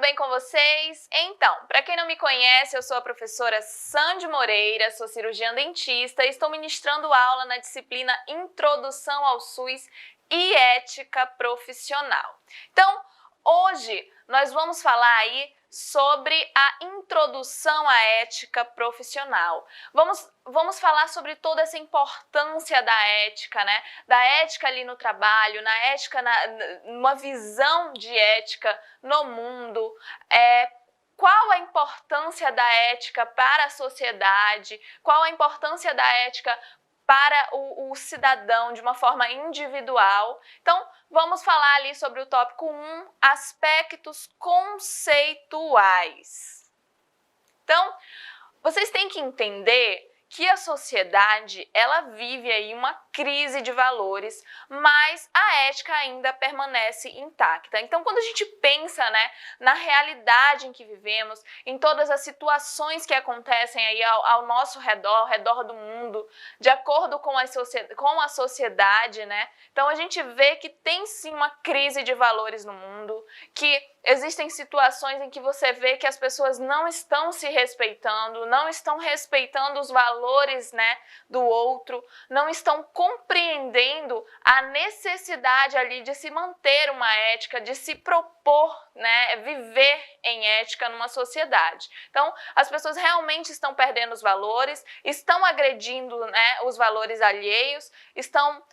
bem com vocês? Então, para quem não me conhece, eu sou a professora Sandy Moreira, sou cirurgiã dentista e estou ministrando aula na disciplina Introdução ao SUS e Ética Profissional. Então, hoje nós vamos falar aí sobre a introdução à ética profissional. Vamos falar sobre toda essa importância da ética, né? Da ética ali no trabalho, na ética, numa visão de ética no mundo, qual a importância da ética para a sociedade, qual a importância da ética para o cidadão de uma forma individual. Então, vamos falar ali sobre o tópico 1, aspectos conceituais. Então, vocês têm que entender que a sociedade, ela vive aí uma crise de valores, mas a ética ainda permanece intacta. Então, quando a gente pensa, né, na realidade em que vivemos, em todas as situações que acontecem aí ao nosso redor, ao redor do mundo, de acordo com a sociedade, né, então a gente vê que tem sim uma crise de valores no mundo, que existem situações em que você vê que as pessoas não estão se respeitando, não estão respeitando os valores, né, do outro, não estão compreendendo a necessidade ali de se manter uma ética, de se propor, né, viver em ética numa sociedade. Então, as pessoas realmente estão perdendo os valores, estão agredindo, né, os valores alheios, estão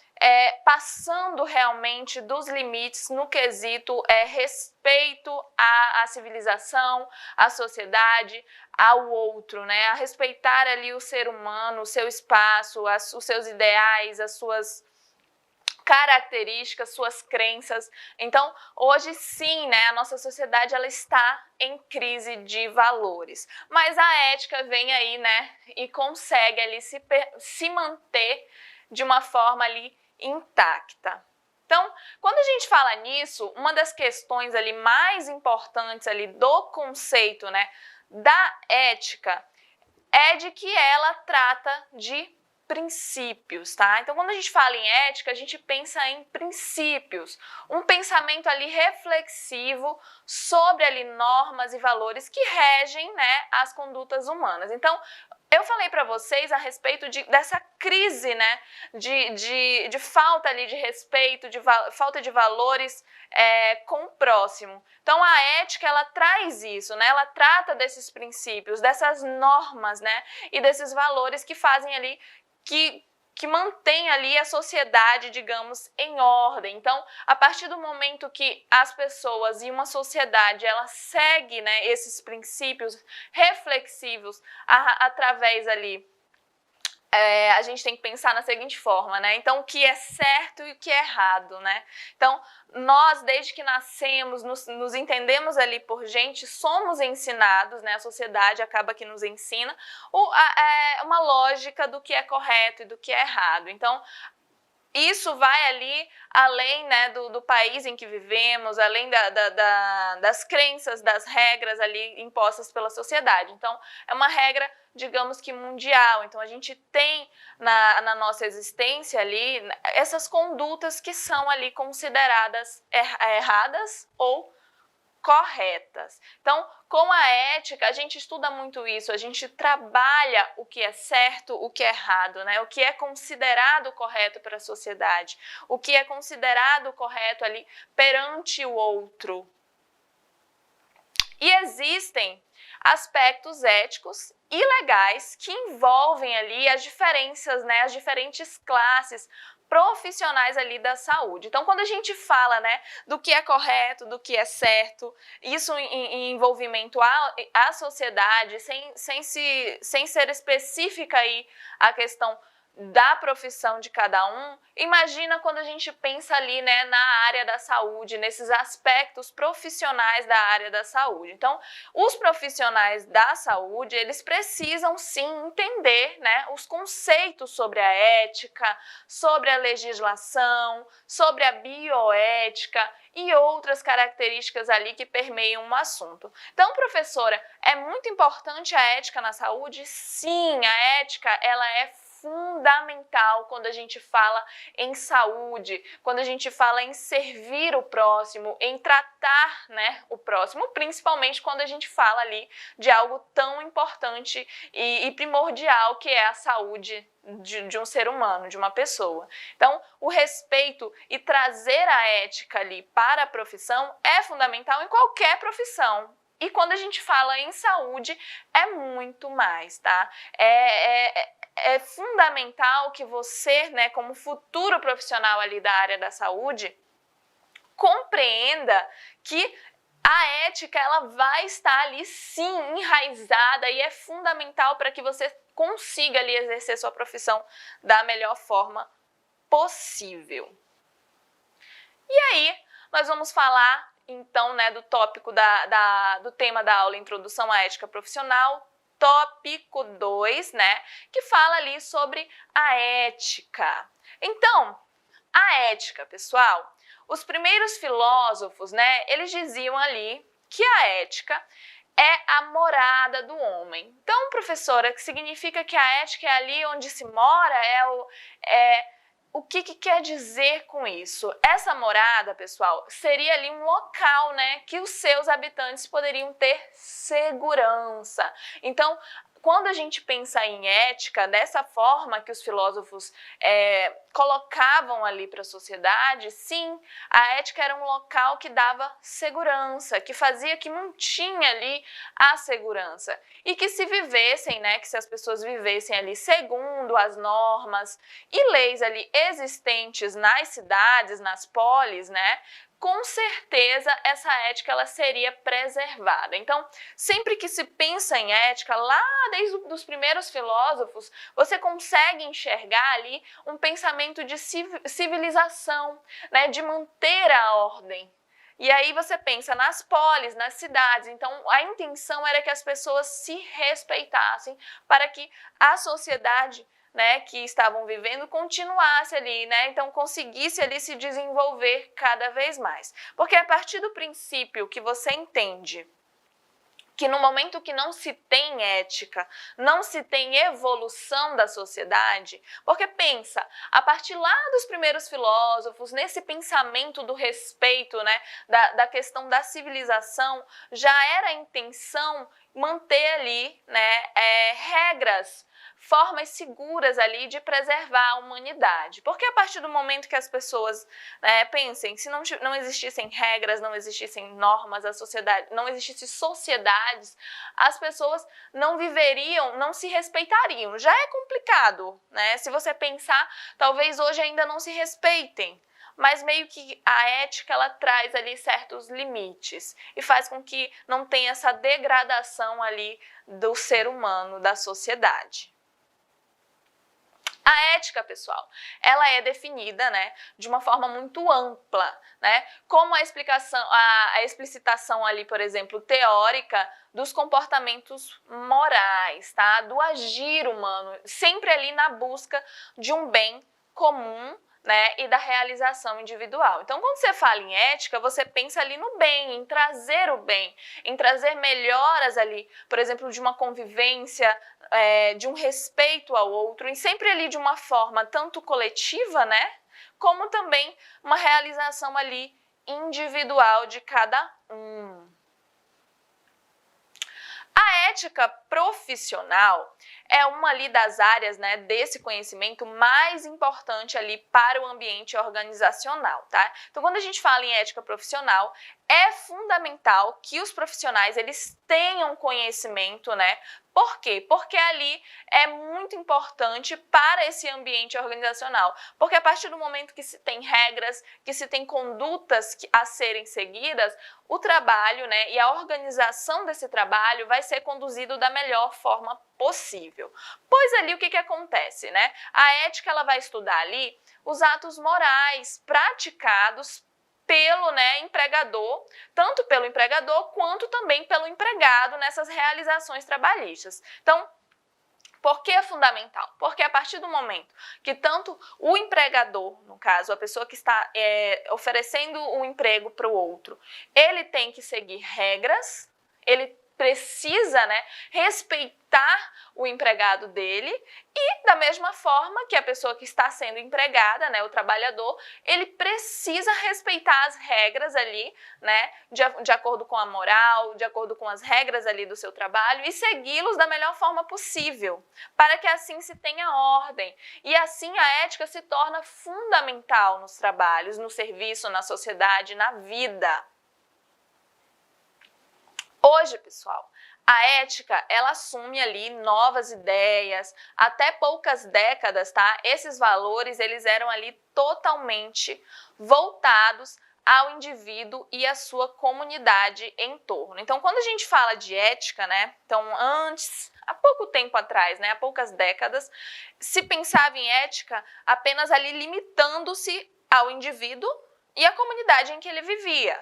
passando realmente dos limites no quesito respeito à civilização, à sociedade, ao outro, né? A respeitar ali o ser humano, o seu espaço, os seus ideais, as suas características, suas crenças. Então, hoje sim, né, a nossa sociedade ela está em crise de valores. Mas a ética vem aí, né, e consegue ali se manter de uma forma ali intacta. Então, quando a gente fala nisso, uma das questões ali mais importantes ali do conceito, né, da ética é de que ela trata de princípios, tá? Então, quando a gente fala em ética, a gente pensa em princípios, um pensamento ali reflexivo sobre ali normas e valores que regem, né, as condutas humanas. Então, eu falei para vocês a respeito dessa crise, né, de falta ali de respeito, falta de valores com o próximo. Então, a ética, ela traz isso, né, ela trata desses princípios, dessas normas, né, e desses valores que fazem ali, que mantém ali a sociedade, digamos, em ordem. Então, a partir do momento que as pessoas e uma sociedade, ela segue, né, esses princípios reflexivos através ali, a gente tem que pensar na seguinte forma, né? Então, o que é certo e o que é errado, né? Então, nós, desde que nascemos, nos entendemos ali por gente, somos ensinados, né? A sociedade acaba que nos ensina uma lógica do que é correto e do que é errado. Então, isso vai ali além, né, do país em que vivemos, além das crenças, das regras ali impostas pela sociedade. Então, é uma regra, digamos que mundial. Então, a gente tem na nossa existência ali essas condutas que são ali consideradas erradas ou corretas. Então, com a ética, a gente estuda muito isso, a gente trabalha o que é certo, o que é errado, né? O que é considerado correto para a sociedade, o que é considerado correto ali perante o outro. E existem aspectos éticos e legais que envolvem ali as diferenças, né, as diferentes classes profissionais ali da saúde. Então, quando a gente fala, né, do que é correto, do que é certo, isso em envolvimento à sociedade, sem ser específica aí a questão da profissão de cada um, imagina quando a gente pensa ali, né, na área da saúde, nesses aspectos profissionais da área da saúde. Então, os profissionais da saúde, eles precisam sim entender, né, os conceitos sobre a ética, sobre a legislação, sobre a bioética e outras características ali que permeiam o assunto. Então, professora, é muito importante a ética na saúde? Sim, a ética, ela é fundamental quando a gente fala em saúde, quando a gente fala em servir o próximo, em tratar, né, o próximo, principalmente quando a gente fala ali de algo tão importante e primordial que é a saúde de um ser humano, de uma pessoa. Então, o respeito e trazer a ética ali para a profissão é fundamental em qualquer profissão. E quando a gente fala em saúde, é muito mais, tá? É fundamental que você, né, como futuro profissional ali da área da saúde, compreenda que a ética ela vai estar ali sim enraizada e é fundamental para que você consiga ali exercer sua profissão da melhor forma possível. E aí, nós vamos falar então, né, do tópico do tema da aula Introdução à Ética Profissional, tópico 2, né, que fala ali sobre a ética. Então, a ética, pessoal, os primeiros filósofos, né, eles diziam ali que a ética é a morada do homem. Então, professora, que significa que a ética é ali onde se mora, o que quer dizer com isso? Essa morada, pessoal, seria ali um local, né, que os seus habitantes poderiam ter segurança. Então, quando a gente pensa em ética, dessa forma que os filósofos colocavam ali para a sociedade, sim, a ética era um local que dava segurança, que fazia, que mantinha ali a segurança. E que se vivessem, né, que se as pessoas vivessem ali segundo as normas e leis ali existentes nas cidades, nas polis, né, com certeza essa ética ela seria preservada. Então, sempre que se pensa em ética, lá desde os primeiros filósofos, você consegue enxergar ali um pensamento de civilização, né, de manter a ordem. E aí você pensa nas polis, nas cidades, então a intenção era que as pessoas se respeitassem para que a sociedade, né, que estavam vivendo continuasse ali, né, então conseguisse ali se desenvolver cada vez mais. Porque a partir do princípio que você entende que no momento que não se tem ética, não se tem evolução da sociedade, porque pensa, a partir lá dos primeiros filósofos, nesse pensamento do respeito, né, da questão da civilização, já era a intenção manter ali, né, regras, formas seguras ali de preservar a humanidade. Porque a partir do momento que as pessoas pensem, se não existissem regras, não existissem normas, a sociedade, não existissem sociedades, as pessoas não viveriam, não se respeitariam. Já é complicado, né? Se você pensar, talvez hoje ainda não se respeitem. Mas meio que a ética ela traz ali certos limites e faz com que não tenha essa degradação ali do ser humano, da sociedade. A ética, pessoal, ela é definida, né, de uma forma muito ampla, né, como a explicitação ali, por exemplo, teórica dos comportamentos morais, tá, do agir humano, sempre ali na busca de um bem comum, né, e da realização individual. Então, quando você fala em ética, você pensa ali no bem, em trazer o bem, em trazer melhoras ali, por exemplo, de uma convivência, de um respeito ao outro, e sempre ali de uma forma tanto coletiva, né, como também uma realização ali individual de cada um. A ética profissional é uma ali das áreas, né, desse conhecimento mais importante ali para o ambiente organizacional, tá? Então, quando a gente fala em ética profissional, é fundamental que os profissionais eles tenham conhecimento, né? Por quê? Porque ali é muito importante para esse ambiente organizacional. Porque a partir do momento que se tem regras, que se tem condutas a serem seguidas, o trabalho, né, e a organização desse trabalho vai ser conduzido da melhor forma possível. Pois ali o que acontece, né? A ética ela vai estudar ali os atos morais praticados pelo, né, empregador, tanto pelo empregador quanto também pelo empregado nessas realizações trabalhistas. Então, por que é fundamental? Porque a partir do momento que tanto o empregador, no caso, a pessoa que está oferecendo um emprego para o outro, ele tem que seguir regras, ele precisa, né, respeitar o empregado dele e da mesma forma que a pessoa que está sendo empregada, né, o trabalhador, ele precisa respeitar as regras ali, né, de acordo com a moral, de acordo com as regras ali do seu trabalho e segui-los da melhor forma possível, para que assim se tenha ordem e assim a ética se torna fundamental nos trabalhos, no serviço, na sociedade, na vida. Hoje, pessoal, a ética, ela assume ali novas ideias, até poucas décadas, tá? Esses valores, eles eram ali totalmente voltados ao indivíduo e à sua comunidade em torno. Então, quando a gente fala de ética, né? Então, há pouco tempo atrás, né? Há poucas décadas, se pensava em ética apenas ali limitando-se ao indivíduo e à comunidade em que ele vivia.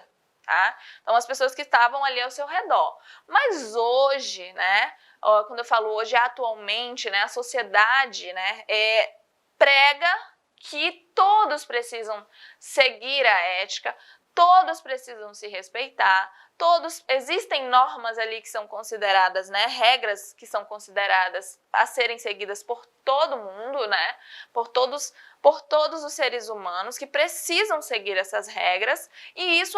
Tá? Então, as pessoas que estavam ali ao seu redor. Mas hoje, né, quando eu falo hoje, atualmente, né, a sociedade, né, prega que todos precisam seguir a ética, todos precisam se respeitar, existem normas ali que são consideradas, né, regras que são consideradas a serem seguidas por todo mundo, né, por todos os seres humanos que precisam seguir essas regras, e isso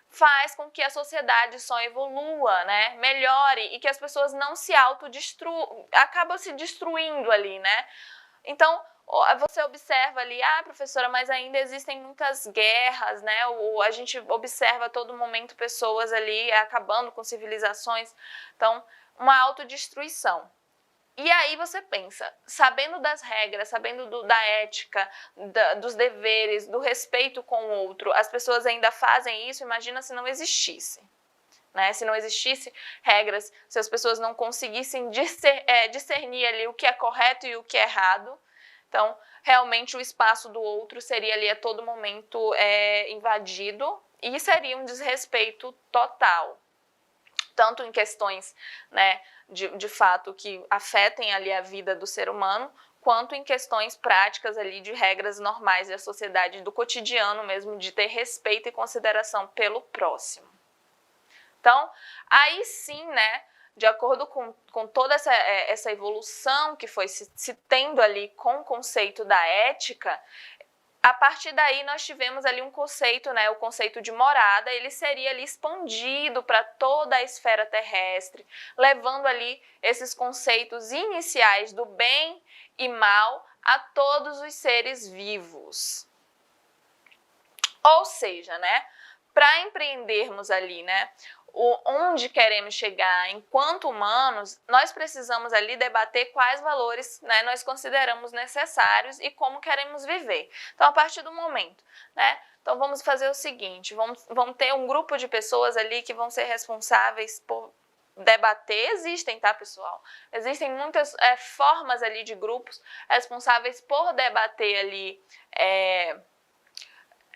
faz com que a sociedade só evolua, né, melhore e que as pessoas não se acabam se destruindo ali, né? Então, você observa ali, professora, mas ainda existem muitas guerras, né? A gente observa a todo momento pessoas ali acabando com civilizações. Então, uma autodestruição. E aí você pensa, sabendo das regras, sabendo da ética, dos deveres, do respeito com o outro, as pessoas ainda fazem isso, imagina se não existisse. Né? Se não existisse regras, se as pessoas não conseguissem discernir ali o que é correto e o que é errado, então realmente o espaço do outro seria ali a todo momento invadido e seria um desrespeito total. Tanto em questões, né, de fato que afetem ali a vida do ser humano, quanto em questões práticas ali de regras normais da sociedade, do cotidiano mesmo, de ter respeito e consideração pelo próximo. Então, aí sim, né, de acordo com toda essa evolução que foi se tendo ali com o conceito da ética, a partir daí nós tivemos ali um conceito, né, o conceito de morada, ele seria ali expandido para toda a esfera terrestre, levando ali esses conceitos iniciais do bem e mal a todos os seres vivos. Ou seja, né, para empreendermos ali, né, onde queremos chegar enquanto humanos, nós precisamos ali debater quais valores, né, nós consideramos necessários e como queremos viver. Então, a partir do momento, né, então vamos fazer o seguinte, vamos ter um grupo de pessoas ali que vão ser responsáveis por debater, existem, tá, pessoal? Existem muitas formas ali de grupos responsáveis por debater ali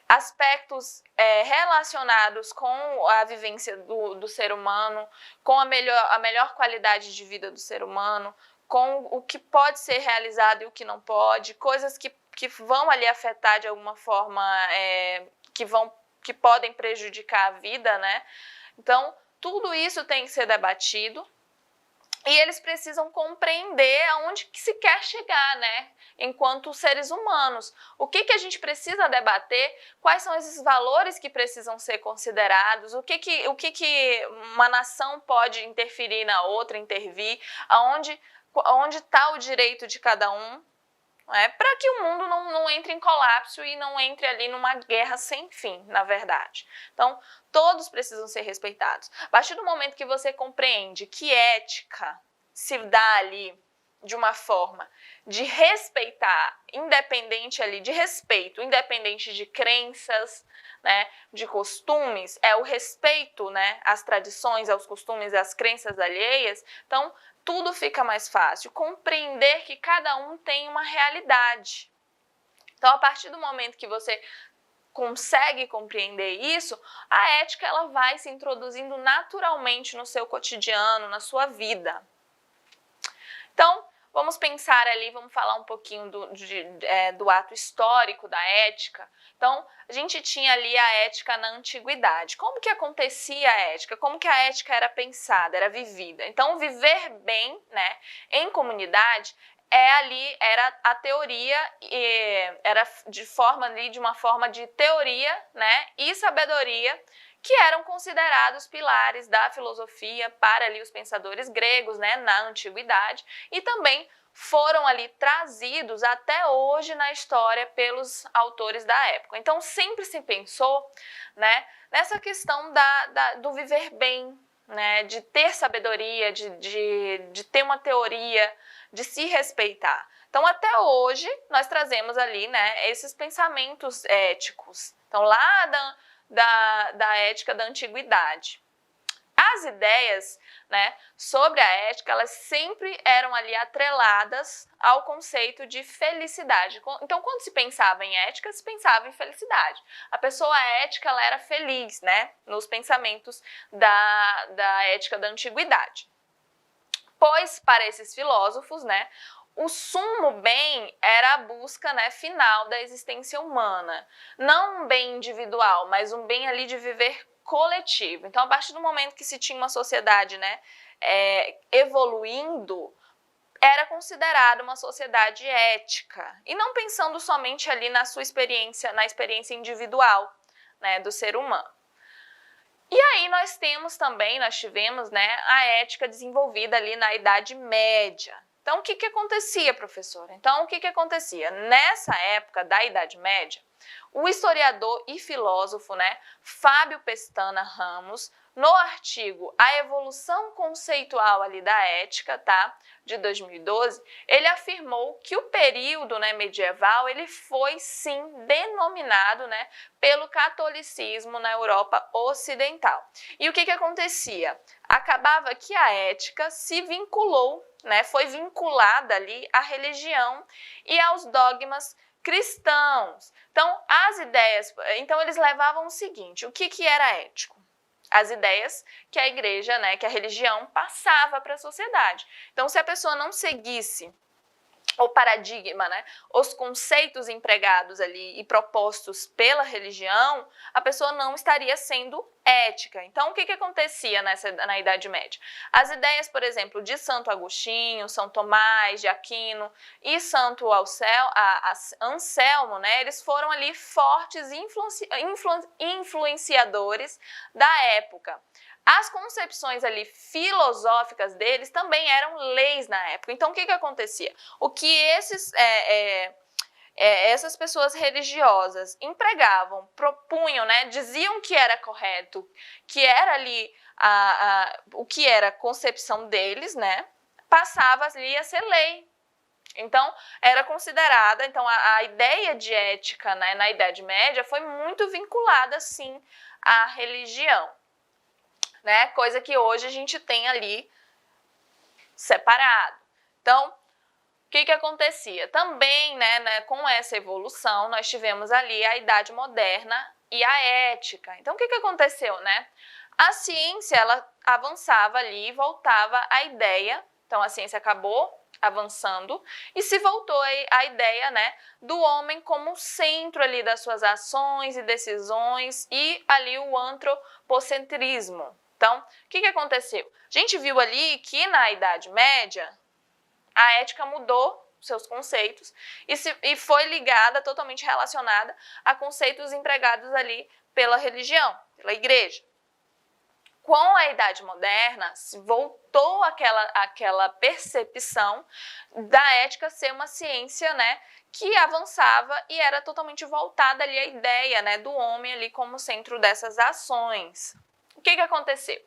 aspectos relacionados com a vivência do ser humano, com a melhor qualidade de vida do ser humano, com o que pode ser realizado e o que não pode, coisas que vão ali afetar de alguma forma, que podem prejudicar a vida, né? Então, tudo isso tem que ser debatido. E eles precisam compreender aonde que se quer chegar, né? Enquanto seres humanos. O que a gente precisa debater, quais são esses valores que precisam ser considerados, o que uma nação pode interferir na outra, intervir, onde está o direito de cada um, para que o mundo não entre em colapso e não entre ali numa guerra sem fim, na verdade. Então, todos precisam ser respeitados. A partir do momento que você compreende que ética se dá ali de uma forma de respeitar, independente ali de respeito, independente de crenças, né, de costumes, o respeito, né, às tradições, aos costumes e às crenças alheias, então tudo fica mais fácil, compreender que cada um tem uma realidade. Então, a partir do momento que você consegue compreender isso, a ética ela vai se introduzindo naturalmente no seu cotidiano, na sua vida. Então, vamos pensar ali, vamos falar um pouquinho do ato histórico da ética. Então, a gente tinha ali a ética na antiguidade. Como que acontecia a ética? Como que a ética era pensada, era vivida? Então, viver bem, né, em comunidade era a teoria, era de uma forma de teoria, né, e sabedoria, que eram considerados pilares da filosofia para ali os pensadores gregos, né, na antiguidade, e também foram ali trazidos até hoje na história pelos autores da época. Então sempre se pensou, né, nessa questão do viver bem, né, de ter sabedoria, de ter uma teoria, de se respeitar. Então até hoje nós trazemos ali, né, esses pensamentos éticos. Então lá da ética da antiguidade. As ideias, né, sobre a ética, elas sempre eram ali atreladas ao conceito de felicidade. Então, quando se pensava em ética, se pensava em felicidade. A pessoa ética, ela era feliz, né, nos pensamentos da ética da antiguidade. Pois, para esses filósofos, né, o sumo bem era a busca, né, final da existência humana. Não um bem individual, mas um bem ali de viver coletivo. Então, a partir do momento que se tinha uma sociedade, né, evoluindo, era considerada uma sociedade ética. E não pensando somente ali na sua experiência, na experiência individual, né, do ser humano. E aí nós tivemos, né, a ética desenvolvida ali na Idade Média. Então, o que acontecia, professora? Então, o que acontecia? Nessa época da Idade Média, o historiador e filósofo, né, Fábio Pestana Ramos, no artigo A Evolução Conceitual ali da Ética, tá, de 2012, ele afirmou que o período, né, medieval, ele foi sim denominado, né, pelo catolicismo na Europa Ocidental. E o que acontecia? Acabava que a ética se vinculou, né, foi vinculada ali à religião e aos dogmas cristãos. Então eles levavam o seguinte: o que era ético? As ideias que a igreja, né, que a religião passava para a sociedade. Então, se a pessoa não seguisse o paradigma, né, os conceitos empregados ali e propostos pela religião, a pessoa não estaria sendo ética. Então, o que acontecia na Idade Média? As ideias, por exemplo, de Santo Agostinho, São Tomás de Aquino e Santo Anselmo, né, eles foram ali fortes influenciadores da época. As concepções ali filosóficas deles também eram leis na época. Então, o que acontecia? O que essas pessoas religiosas empregavam, propunham, né, diziam que era correto, que era ali o que era a concepção deles, né, passava ali a ser lei. Então, era considerada, então a ideia de ética, né, na Idade Média foi muito vinculada, sim, à religião. Né? Coisa que hoje a gente tem ali separado. Então, o que acontecia? Também, né, com essa evolução, nós tivemos ali a Idade Moderna e a ética. Então, o que aconteceu, né? A ciência, ela avançava ali e voltava à ideia. Então, a ciência acabou avançando e se voltou a ideia, né, do homem como centro ali das suas ações e decisões e ali o antropocentrismo. Então, o que aconteceu? A gente viu ali que na Idade Média a ética mudou seus conceitos e foi ligada, totalmente relacionada a conceitos empregados ali pela religião, pela igreja. Com a Idade Moderna, se voltou aquela percepção da ética ser uma ciência, né, que avançava e era totalmente voltada ali à ideia, né, do homem ali como centro dessas ações. O que aconteceu?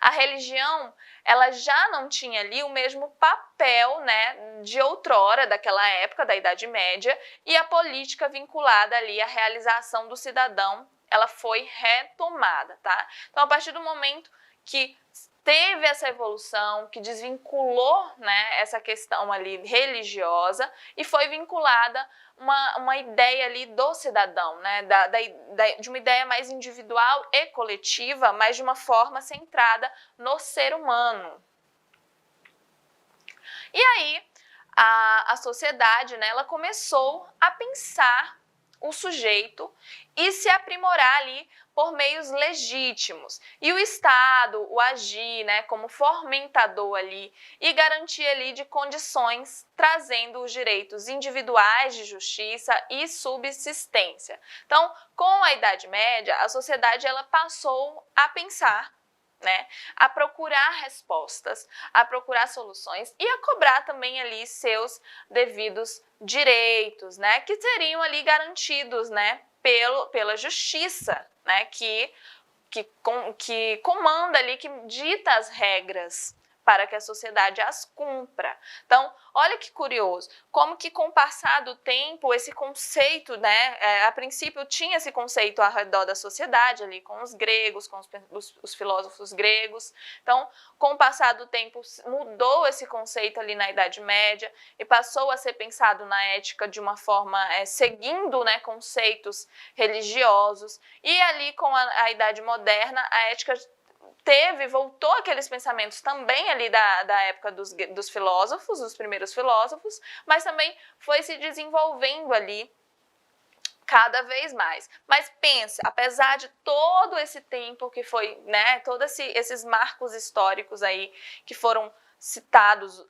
A religião, ela já não tinha ali o mesmo papel, né, de outrora, daquela época, da Idade Média, e a política vinculada ali à realização do cidadão, ela foi retomada, tá? Então, a partir do momento que teve essa evolução, que desvinculou, né, essa questão ali religiosa e foi vinculada uma ideia ali do cidadão, né, de uma ideia mais individual e coletiva, mas de uma forma centrada no ser humano. E aí, a sociedade, né, ela começou a pensar o sujeito e se aprimorar ali por meios legítimos. E o Estado, o agir, né, como fomentador ali e garantia ali de condições, trazendo os direitos individuais de justiça e subsistência. Então, com a Idade Média, a sociedade ela passou a pensar, né, a procurar respostas, a procurar soluções e a cobrar também ali seus devidos direitos, né, que seriam ali garantidos, né, pela justiça, né, que comanda ali, que dita as regras para que a sociedade as cumpra. Então, olha que curioso, como que com o passar do tempo, esse conceito, né, a princípio tinha esse conceito ao redor da sociedade, ali com os gregos, com os filósofos gregos. Então, com o passar do tempo, mudou esse conceito ali na Idade Média e passou a ser pensado na ética de uma forma, seguindo, né, conceitos religiosos. E ali com a Idade Moderna, a ética voltou aqueles pensamentos também ali da época dos filósofos, dos primeiros filósofos, mas também foi se desenvolvendo ali cada vez mais. Mas pensa, apesar de todo esse tempo que foi, né, todos esses marcos históricos aí que foram citados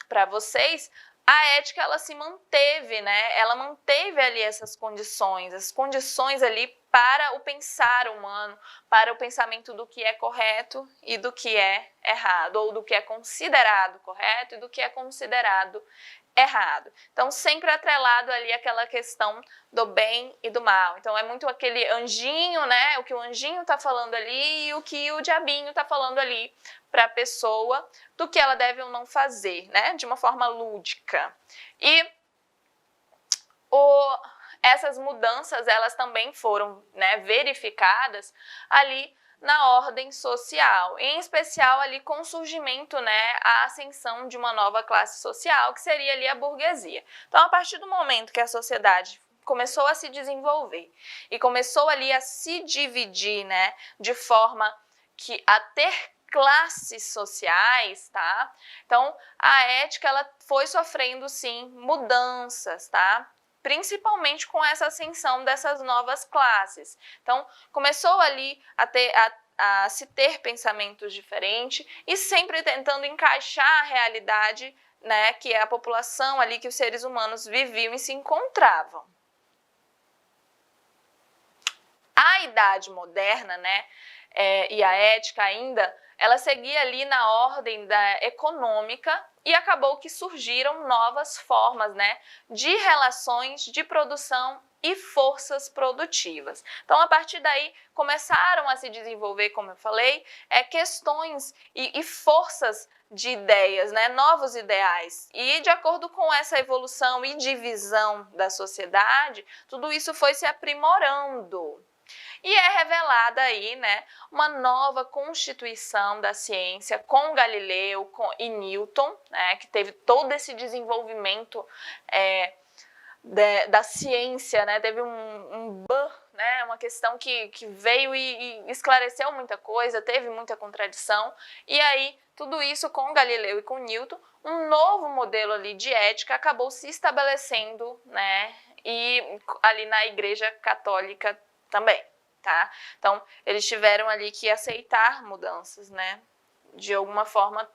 para vocês, a ética ela se manteve, né? Ela manteve ali essas condições, as condições ali para o pensar humano, para o pensamento do que é correto e do que é errado, ou do que é considerado correto e do que é considerado errado. Então, sempre atrelado ali aquela questão do bem e do mal. Então, é muito aquele anjinho, né? O que o anjinho está falando ali e o que o diabinho está falando ali para a pessoa, do que ela deve ou não fazer, né? De uma forma lúdica. E essas mudanças, elas também foram, né, verificadas ali na ordem social, em especial ali com o surgimento, né, a ascensão de uma nova classe social, que seria ali a burguesia. Então, a partir do momento que a sociedade começou a se desenvolver e começou ali a se dividir, né, de forma que a ter classes sociais, tá? Então, a ética ela foi sofrendo sim mudanças, tá? Principalmente com essa ascensão dessas novas classes. Então, começou ali a se ter pensamentos diferentes e sempre tentando encaixar a realidade, né, que é a população ali, que os seres humanos viviam e se encontravam. A Idade Moderna, né, e a ética ainda, ela seguia ali na ordem econômica e acabou que surgiram novas formas, né, de relações de produção e forças produtivas. Então, a partir daí, começaram a se desenvolver, como eu falei, questões e forças de ideias, né, novos ideais. E de acordo com essa evolução e divisão da sociedade, tudo isso foi se aprimorando. E é revelada aí, né, uma nova constituição da ciência com Galileu e Newton, né, que teve todo esse desenvolvimento da ciência, né, teve né, uma questão que veio e esclareceu muita coisa, teve muita contradição, e aí tudo isso com Galileu e com Newton, um novo modelo ali de ética acabou se estabelecendo, né, e ali na Igreja Católica também. Tá? Então, eles tiveram ali que aceitar mudanças, né? De alguma forma,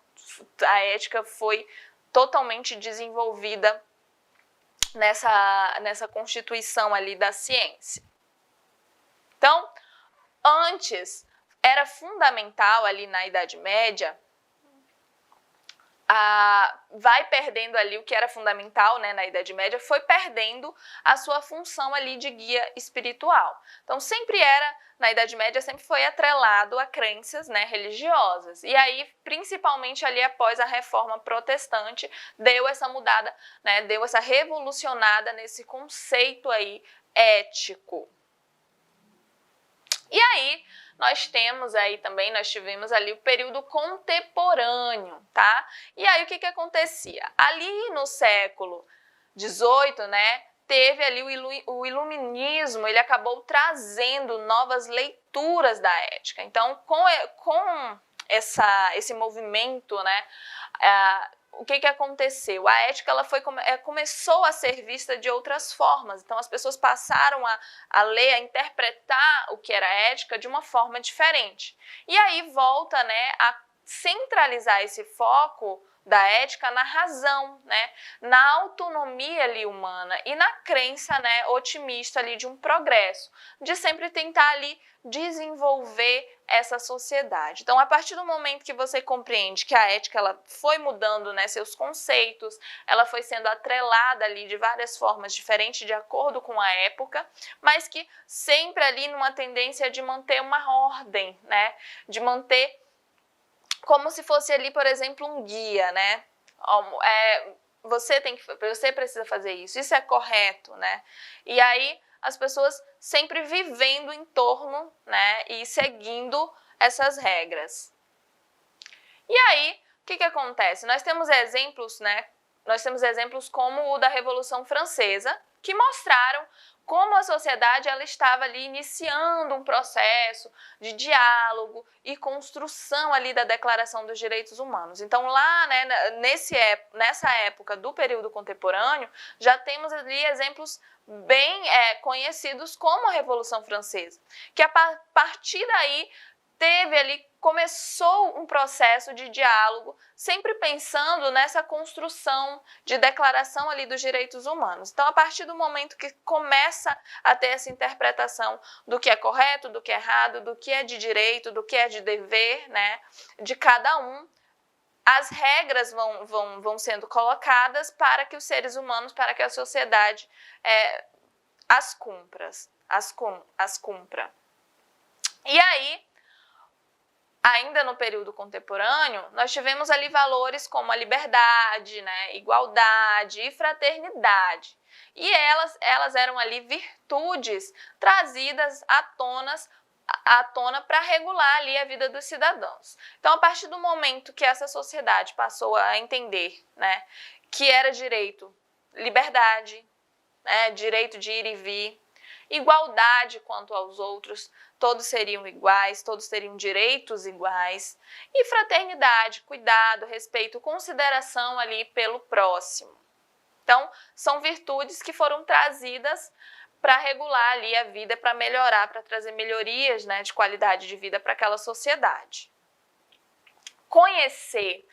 a ética foi totalmente desenvolvida nessa constituição ali da ciência. Então, antes, era fundamental ali na Idade Média, vai perdendo ali o que era fundamental, né, na Idade Média, foi perdendo a sua função ali de guia espiritual. Então, na Idade Média, sempre foi atrelado a crenças, né, religiosas. E aí, principalmente ali após a Reforma Protestante, deu essa mudada, né, deu essa revolucionada nesse conceito aí ético. E aí, nós tivemos ali o período contemporâneo, tá? E aí, o que acontecia? Ali no século XVIII, né, teve ali o iluminismo, ele acabou trazendo novas leituras da ética. Então, com esse movimento, né, o que aconteceu? A ética ela começou a ser vista de outras formas. Então, as pessoas passaram a ler, a interpretar o que era ética de uma forma diferente. E aí volta, né, a centralizar esse foco da ética na razão, né, na autonomia ali humana e na crença, né, otimista ali de um progresso, de sempre tentar ali desenvolver essa sociedade. Então, a partir do momento que você compreende que a ética ela foi mudando, né, seus conceitos, ela foi sendo atrelada ali de várias formas diferentes de acordo com a época, mas que sempre ali numa tendência de manter uma ordem, né, de manter como se fosse ali, por exemplo, um guia, né? Você precisa fazer isso, isso é correto, né? E aí as pessoas sempre vivendo em torno, né, e seguindo essas regras. E aí, o que acontece? Nós temos exemplos, né? Nós temos exemplos como o da Revolução Francesa, que mostraram como a sociedade ela estava ali iniciando um processo de diálogo e construção ali da Declaração dos Direitos Humanos. Então lá, né, nessa época do período contemporâneo, já temos ali exemplos bem conhecidos como a Revolução Francesa, que a partir daí começou um processo de diálogo, sempre pensando nessa construção de declaração ali dos direitos humanos. Então, a partir do momento que começa a ter essa interpretação do que é correto, do que é errado, do que é de direito, do que é de dever, né, de cada um, as regras vão sendo colocadas para que os seres humanos, para que a sociedade as cumpra. E aí, ainda no período contemporâneo, nós tivemos ali valores como a liberdade, né, igualdade e fraternidade. E elas eram ali virtudes trazidas à tona para regular ali a vida dos cidadãos. Então, a partir do momento que essa sociedade passou a entender, né, que era direito, liberdade, né, direito de ir e vir, igualdade quanto aos outros, todos seriam iguais, todos teriam direitos iguais, e fraternidade, cuidado, respeito, consideração ali pelo próximo. Então, são virtudes que foram trazidas para regular ali a vida, para melhorar, para trazer melhorias, né, de qualidade de vida para aquela sociedade. Conhecer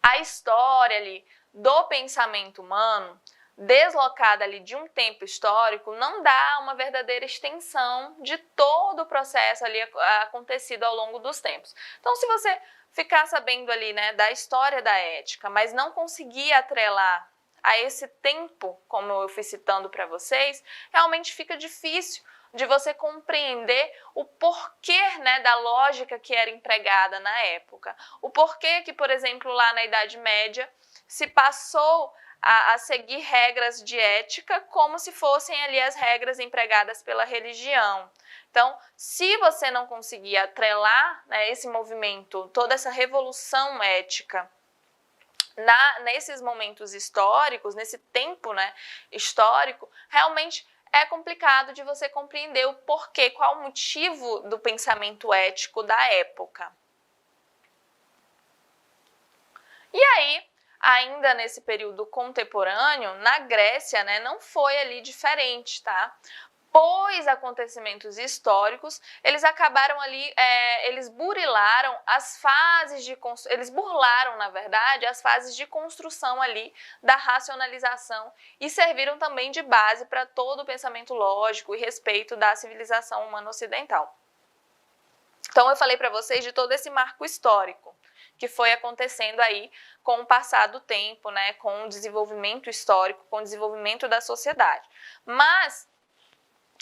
a história ali do pensamento humano, deslocada ali de um tempo histórico, não dá uma verdadeira extensão de todo o processo ali acontecido ao longo dos tempos. Então, se você ficar sabendo ali, né, da história da ética, mas não conseguir atrelar a esse tempo, como eu fui citando para vocês, realmente fica difícil de você compreender o porquê, né, da lógica que era empregada na época. O porquê que, por exemplo, lá na Idade Média, se passou a seguir regras de ética como se fossem ali as regras empregadas pela religião. Então, se você não conseguir atrelar, né, esse movimento, toda essa revolução ética nesses momentos históricos, nesse tempo, né, histórico, realmente é complicado de você compreender o porquê, qual o motivo do pensamento ético da época. E aí, ainda nesse período contemporâneo, na Grécia, né, não foi ali diferente, tá? Pois acontecimentos históricos, eles acabaram ali, eles burlaram, na verdade, as fases de construção ali da racionalização e serviram também de base para todo o pensamento lógico e respeito da civilização humana ocidental. Então, eu falei para vocês de todo esse marco histórico que foi acontecendo aí com o passar do tempo, né, com o desenvolvimento histórico, com o desenvolvimento da sociedade. Mas,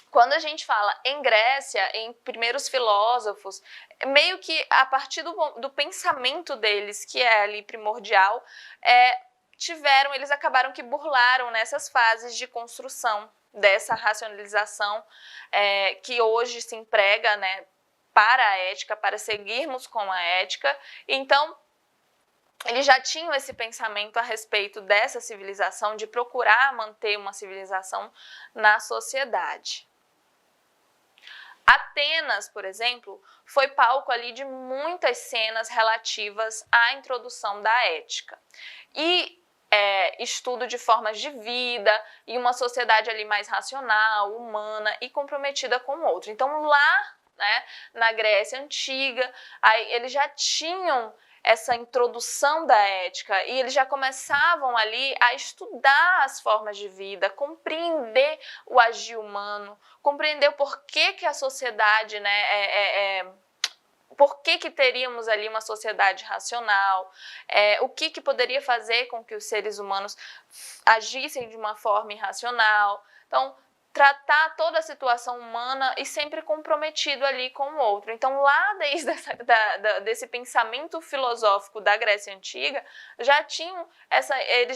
quando a gente fala em Grécia, em primeiros filósofos, meio que a partir do pensamento deles, que é ali primordial, eles acabaram que burlaram nessas fases de construção dessa racionalização que hoje se emprega, né, para a ética, para seguirmos com a ética. Então, eles já tinham esse pensamento a respeito dessa civilização, de procurar manter uma civilização na sociedade. Atenas, por exemplo, foi palco ali de muitas cenas relativas à introdução da ética. E estudo de formas de vida e uma sociedade ali mais racional, humana e comprometida com o outro. Então lá, né, na Grécia Antiga, aí eles já tinham essa introdução da ética e eles já começavam ali a estudar as formas de vida, compreender o agir humano, compreender o porquê que a sociedade, né, por que teríamos ali uma sociedade racional, o que poderia fazer com que os seres humanos agissem de uma forma irracional. Então, tratar toda a situação humana e sempre comprometido ali com o outro. Então, lá desde desse pensamento filosófico da Grécia Antiga, eles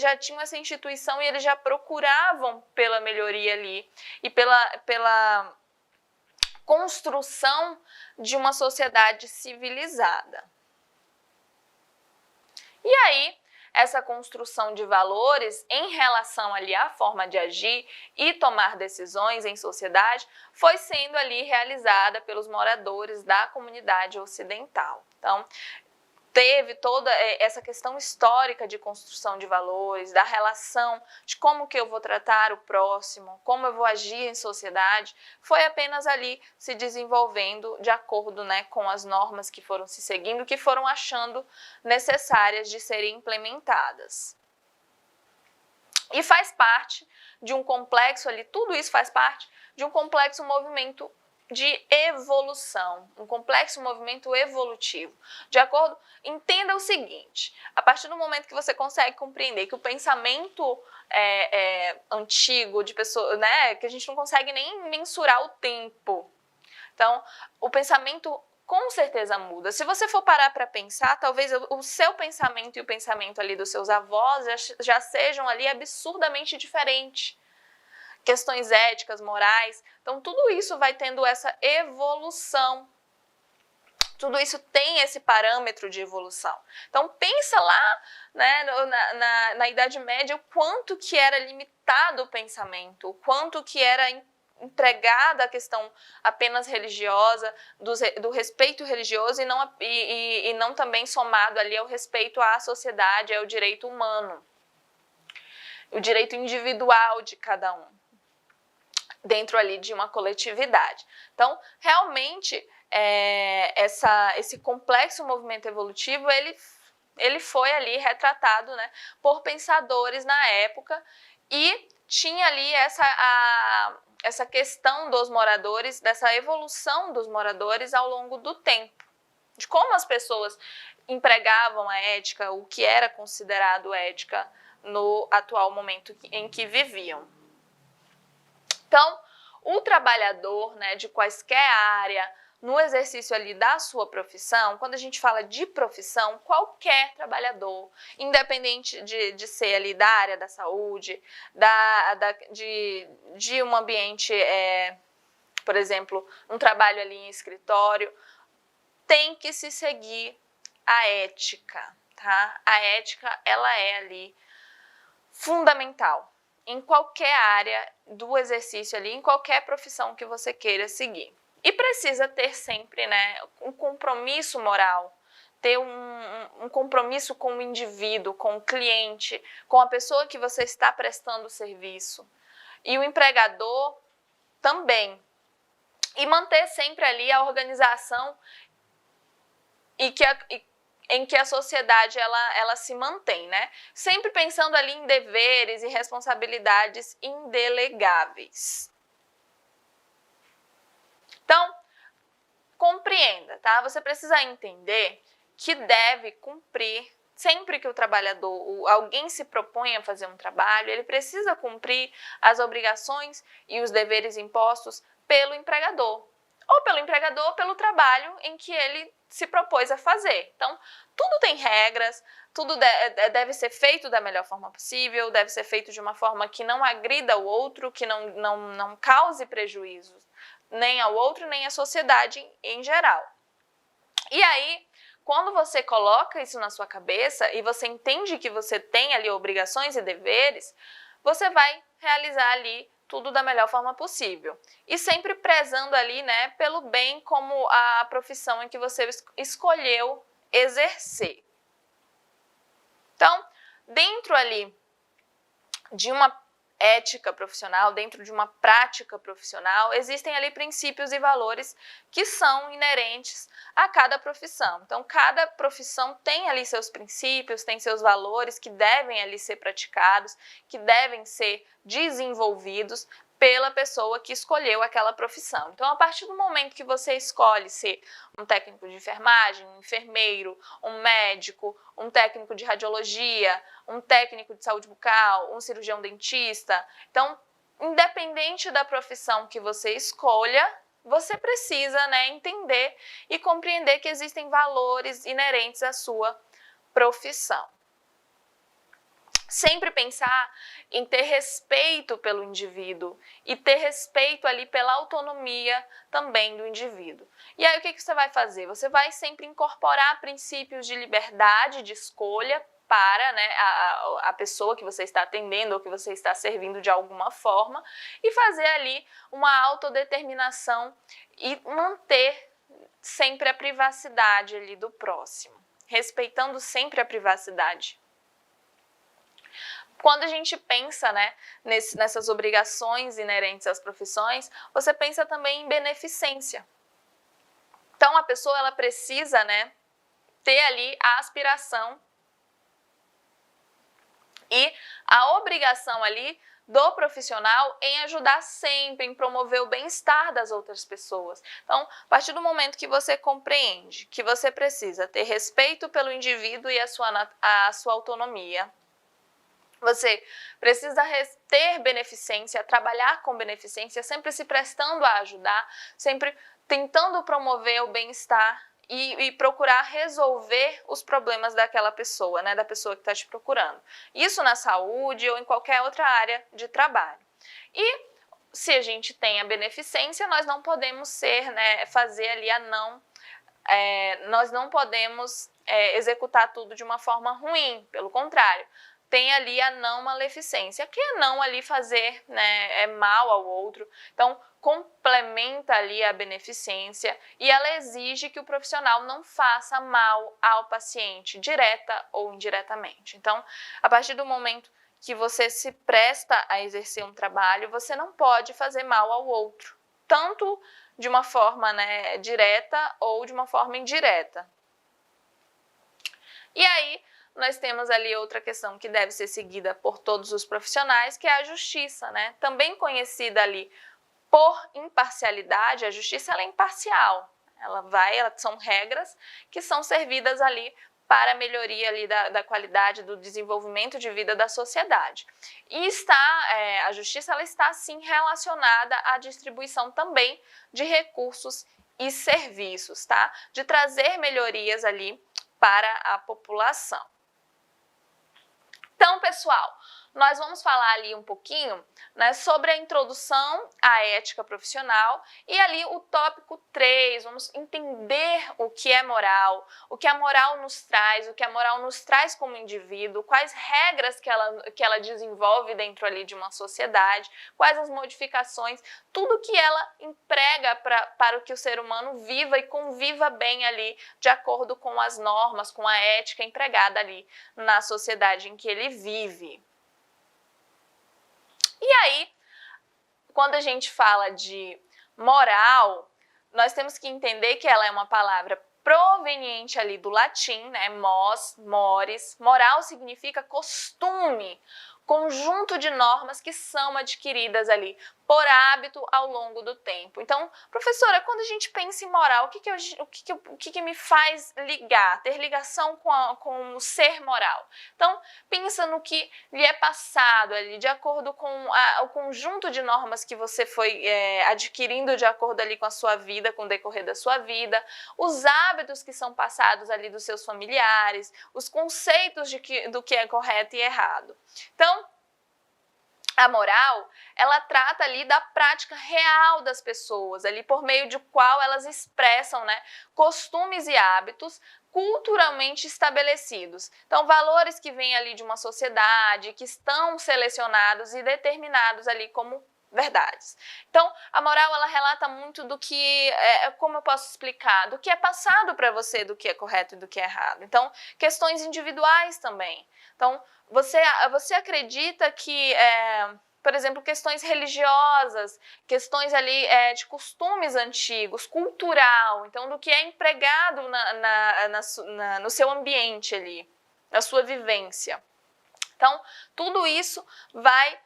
já tinham essa instituição e eles já procuravam pela melhoria ali e pela construção de uma sociedade civilizada. E aí, essa construção de valores em relação ali à forma de agir e tomar decisões em sociedade foi sendo ali realizada pelos moradores da comunidade ocidental. Então, teve toda essa questão histórica de construção de valores, da relação de como que eu vou tratar o próximo, como eu vou agir em sociedade, foi apenas ali se desenvolvendo de acordo, né, com as normas que foram se seguindo, que foram achando necessárias de serem implementadas. E faz parte de um complexo ali, tudo isso faz parte de um complexo movimento de evolução, um complexo movimento evolutivo. De acordo, entenda o seguinte, a partir do momento que você consegue compreender que o pensamento antigo de pessoas, né, que a gente não consegue nem mensurar o tempo. Então, o pensamento com certeza muda. Se você for parar para pensar, talvez o seu pensamento e o pensamento ali dos seus avós já sejam ali absurdamente diferentes. Questões éticas, morais, então tudo isso vai tendo essa evolução, tudo isso tem esse parâmetro de evolução. Então pensa lá, né, na Idade Média o quanto que era limitado o pensamento, o quanto que era empregada a questão apenas religiosa, do respeito religioso e não também somado ali ao respeito à sociedade, ao direito humano, o direito individual de cada um, dentro ali de uma coletividade. Então, realmente, esse complexo movimento evolutivo, ele foi ali retratado, né, por pensadores na época e tinha ali essa questão dos moradores, dessa evolução dos moradores ao longo do tempo, de como as pessoas empregavam a ética, o que era considerado ética no atual momento em que viviam. Então, o trabalhador, né, de quaisquer área, no exercício ali da sua profissão, quando a gente fala de profissão, qualquer trabalhador, independente de ser ali da área da saúde, de um ambiente, por exemplo, um trabalho ali em escritório, tem que se seguir a ética, tá? A ética, ela é ali fundamental em qualquer área do exercício ali, em qualquer profissão que você queira seguir. E precisa ter sempre, né, um compromisso moral, ter um compromisso com o indivíduo, com o cliente, com a pessoa que você está prestando o serviço. E o empregador também. E manter sempre ali a organização em que a sociedade ela se mantém, né? Sempre pensando ali em deveres e responsabilidades indelegáveis. Então, compreenda, tá? Você precisa entender que deve cumprir, sempre que o trabalhador, alguém se propõe a fazer um trabalho, ele precisa cumprir as obrigações e os deveres impostos pelo empregador. Ou pelo empregador ou pelo trabalho em que ele se propôs a fazer. Então, tudo tem regras, tudo deve ser feito da melhor forma possível, deve ser feito de uma forma que não agrida o outro, que não cause prejuízos nem ao outro, nem à sociedade em geral. E aí, quando você coloca isso na sua cabeça e você entende que você tem ali obrigações e deveres, você vai realizar ali tudo da melhor forma possível. E sempre prezando ali, né, pelo bem como a profissão em que você escolheu exercer. Então, dentro ali de uma ética profissional, dentro de uma prática profissional, existem ali princípios e valores que são inerentes a cada profissão. Então, cada profissão tem ali seus princípios, tem seus valores que devem ali ser praticados, que devem ser desenvolvidos pela pessoa que escolheu aquela profissão. Então, a partir do momento que você escolhe ser um técnico de enfermagem, um enfermeiro, um médico, um técnico de radiologia, um técnico de saúde bucal, um cirurgião dentista, então, independente da profissão que você escolha, você precisa, né, entender e compreender que existem valores inerentes à sua profissão. Sempre pensar em ter respeito pelo indivíduo e ter respeito ali pela autonomia também do indivíduo. E aí o que você vai fazer? Você vai sempre incorporar princípios de liberdade, de escolha para, né, a pessoa que você está atendendo ou que você está servindo de alguma forma e fazer ali uma autodeterminação e manter sempre a privacidade ali do próximo, respeitando sempre a privacidade. Quando a gente pensa, né, nessas obrigações inerentes às profissões, você pensa também em beneficência. Então, a pessoa ela precisa, né, ter ali a aspiração e a obrigação ali do profissional em ajudar sempre, em promover o bem-estar das outras pessoas. Então, a partir do momento que você compreende que você precisa ter respeito pelo indivíduo e a sua autonomia, você precisa ter beneficência, trabalhar com beneficência, sempre se prestando a ajudar, sempre tentando promover o bem-estar e procurar resolver os problemas daquela pessoa, né, da pessoa que está te procurando. Isso na saúde ou em qualquer outra área de trabalho. E se a gente tem a beneficência, nós não podemos ser, né, fazer ali nós não podemos executar tudo de uma forma ruim, pelo contrário. Tem ali a não maleficência, que é não ali fazer, né, mal ao outro. Então, complementa ali a beneficência e ela exige que o profissional não faça mal ao paciente, direta ou indiretamente. Então, a partir do momento que você se presta a exercer um trabalho, você não pode fazer mal ao outro, tanto de uma forma, né, direta ou de uma forma indireta. E aí, nós temos ali outra questão que deve ser seguida por todos os profissionais, que é a justiça, né? Também conhecida ali por imparcialidade, a justiça ela é imparcial. São regras que são servidas ali para a melhoria ali da qualidade do desenvolvimento de vida da sociedade. E a justiça ela está sim relacionada à distribuição também de recursos e serviços, tá? De trazer melhorias ali para a população. Então, pessoal, nós vamos falar ali um pouquinho, né, sobre a introdução à ética profissional e ali o tópico 3, vamos entender o que é moral, o que a moral nos traz, o que a moral nos traz como indivíduo, quais regras que ela desenvolve dentro ali de uma sociedade, quais as modificações, tudo que ela emprega para que o ser humano viva e conviva bem ali de acordo com as normas, com a ética empregada ali na sociedade em que ele vive. E aí, quando a gente fala de moral, nós temos que entender que ela é uma palavra proveniente ali do latim, né, mos, mores. Moral significa costume, conjunto de normas que são adquiridas ali por hábito ao longo do tempo. Então, professora, quando a gente pensa em moral, o que me faz ter ligação com o ser moral? Então, pensa no que lhe é passado ali, de acordo com o conjunto de normas que você foi adquirindo de acordo ali com a sua vida, com o decorrer da sua vida, os hábitos que são passados ali dos seus familiares, os conceitos do que é correto e errado. Então, a moral, ela trata ali da prática real das pessoas, ali por meio de qual elas expressam, né, costumes e hábitos culturalmente estabelecidos. Então, valores que vêm ali de uma sociedade, que estão selecionados e determinados ali como verdades. Então, a moral, ela relata muito do que, como eu posso explicar, do que é passado para você, do que é correto e do que é errado. Então, questões individuais também. Então, você acredita que, por exemplo, questões religiosas, questões ali de costumes antigos, cultural, então do que é empregado no seu ambiente ali, na sua vivência. Então, tudo isso vai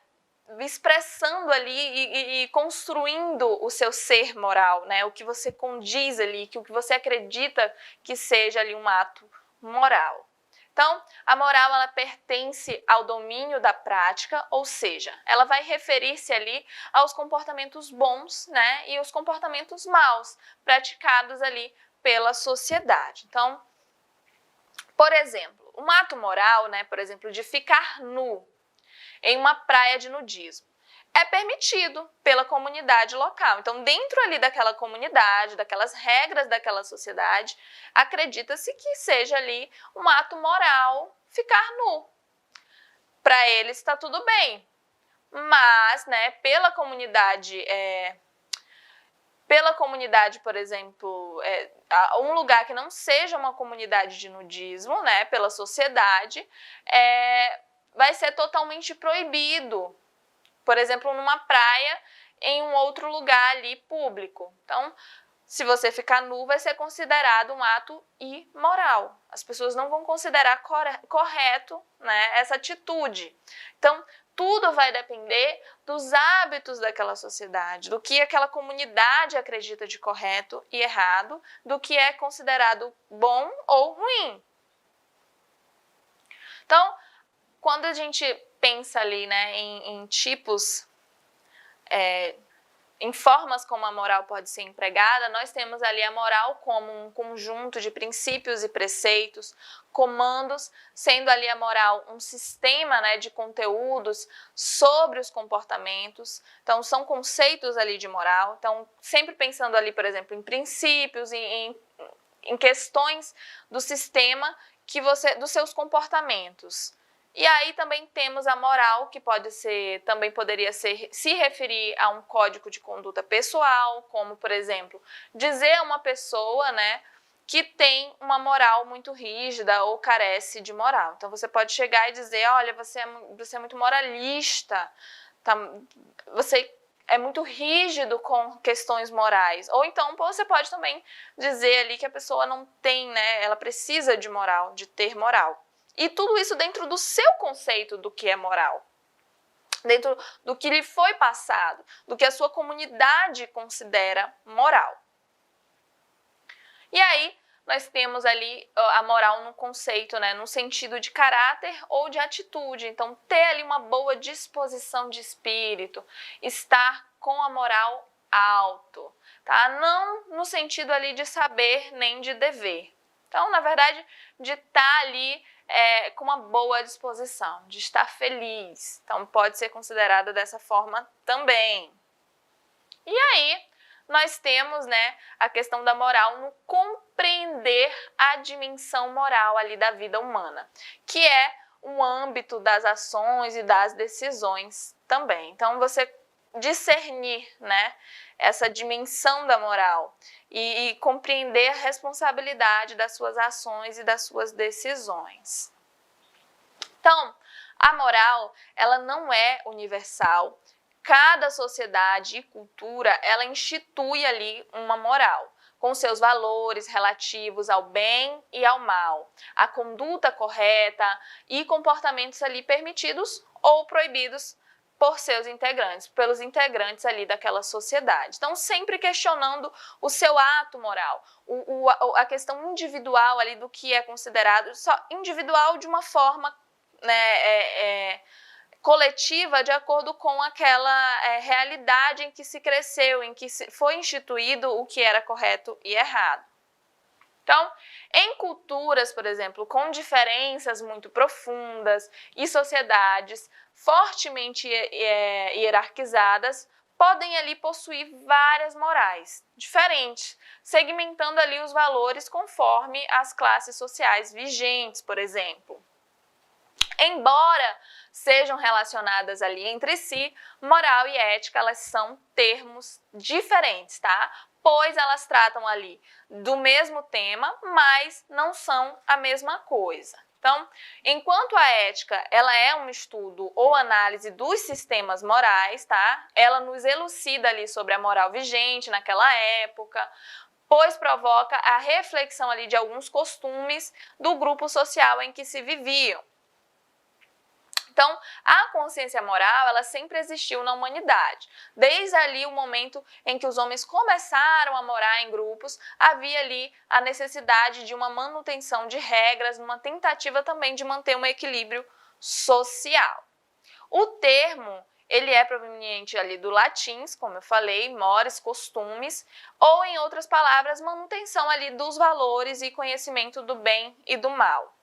expressando ali e construindo o seu ser moral, né? O que você condiz ali, o que você acredita que seja ali um ato moral. Então, a moral, ela pertence ao domínio da prática, ou seja, ela vai referir-se ali aos comportamentos bons, né, e os comportamentos maus praticados ali pela sociedade. Então, por exemplo, um ato moral, né, por exemplo, de ficar nu em uma praia de nudismo, é permitido pela comunidade local. Então, dentro ali daquela comunidade, daquelas regras daquela sociedade, acredita-se que seja ali um ato moral ficar nu. Para eles está tudo bem, mas, né, pela comunidade, por exemplo, um lugar que não seja uma comunidade de nudismo, né, pela sociedade, vai ser totalmente proibido. Por exemplo, numa praia, em um outro lugar ali público. Então, se você ficar nu, vai ser considerado um ato imoral. As pessoas não vão considerar correto, né, essa atitude. Então, tudo vai depender dos hábitos daquela sociedade, do que aquela comunidade acredita de correto e errado, do que é considerado bom ou ruim. Então, quando a gente pensa ali, né, em tipos, em formas como a moral pode ser empregada, nós temos ali a moral como um conjunto de princípios e preceitos, comandos, sendo ali a moral um sistema, né, de conteúdos sobre os comportamentos. Então, são conceitos ali de moral. Então, sempre pensando ali, por exemplo, em princípios, em questões do sistema dos seus comportamentos. E aí também temos a moral, que também poderia se referir a um código de conduta pessoal, como, por exemplo, dizer a uma pessoa, né, que tem uma moral muito rígida ou carece de moral. Então, você pode chegar e dizer, olha, você é muito moralista, tá, você é muito rígido com questões morais. Ou então, você pode também dizer ali que a pessoa não tem, né, ela precisa de moral, de ter moral. E tudo isso dentro do seu conceito do que é moral, dentro do que lhe foi passado, do que a sua comunidade considera moral. E aí, nós temos ali a moral no conceito, né, no sentido de caráter ou de atitude. Então, ter ali uma boa disposição de espírito, estar com a moral alto, tá? Não no sentido ali de saber nem de dever. Então, na verdade, de estar ali com uma boa disposição, de estar feliz. Então, pode ser considerada dessa forma também. E aí, nós temos, né, a questão da moral no compreender a dimensão moral ali da vida humana, que é o âmbito das ações e das decisões também. Então, você discernir, né, essa dimensão da moral e compreender a responsabilidade das suas ações e das suas decisões. Então, a moral, ela não é universal. Cada sociedade e cultura, ela institui ali uma moral, com seus valores relativos ao bem e ao mal, a conduta correta e comportamentos ali permitidos ou proibidos por seus integrantes, pelos integrantes ali daquela sociedade. Então, sempre questionando o seu ato moral, a questão individual ali do que é considerado só individual de uma forma, né, coletiva, de acordo com aquela realidade em que se cresceu, em que foi instituído o que era correto e errado. Então, em culturas, por exemplo, com diferenças muito profundas e sociedades fortemente hierarquizadas, podem ali possuir várias morais diferentes, segmentando ali os valores conforme as classes sociais vigentes, por exemplo. Embora sejam relacionadas ali entre si, moral e ética, elas são termos diferentes, tá? Pois elas tratam ali do mesmo tema, mas não são a mesma coisa. Então, enquanto a ética, ela é um estudo ou análise dos sistemas morais, tá? Ela nos elucida ali sobre a moral vigente naquela época, pois provoca a reflexão ali de alguns costumes do grupo social em que se viviam. Então, a consciência moral, ela sempre existiu na humanidade. Desde ali o momento em que os homens começaram a morar em grupos, havia ali a necessidade de uma manutenção de regras, uma tentativa também de manter um equilíbrio social. O termo, ele é proveniente ali do latim, como eu falei, mores, costumes, ou em outras palavras, manutenção ali dos valores e conhecimento do bem e do mal.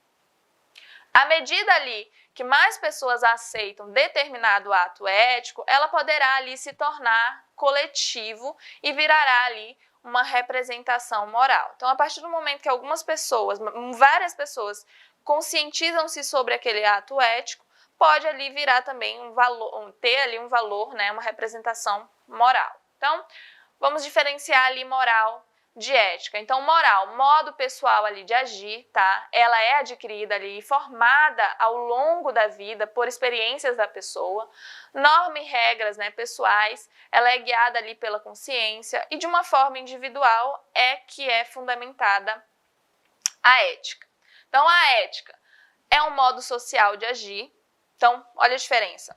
À medida ali que mais pessoas aceitam determinado ato ético, ela poderá ali se tornar coletivo e virará ali uma representação moral. Então, a partir do momento que algumas pessoas, várias pessoas, conscientizam-se sobre aquele ato ético, pode ali virar também um valor, ter ali um valor, né, uma representação moral. Então, vamos diferenciar ali moral de ética. Então, moral, modo pessoal ali de agir, tá? Ela é adquirida ali, formada ao longo da vida por experiências da pessoa. Norma e regras, né, pessoais, ela é guiada ali pela consciência e de uma forma individual é que é fundamentada a ética. Então, a ética é um modo social de agir. Então, olha a diferença.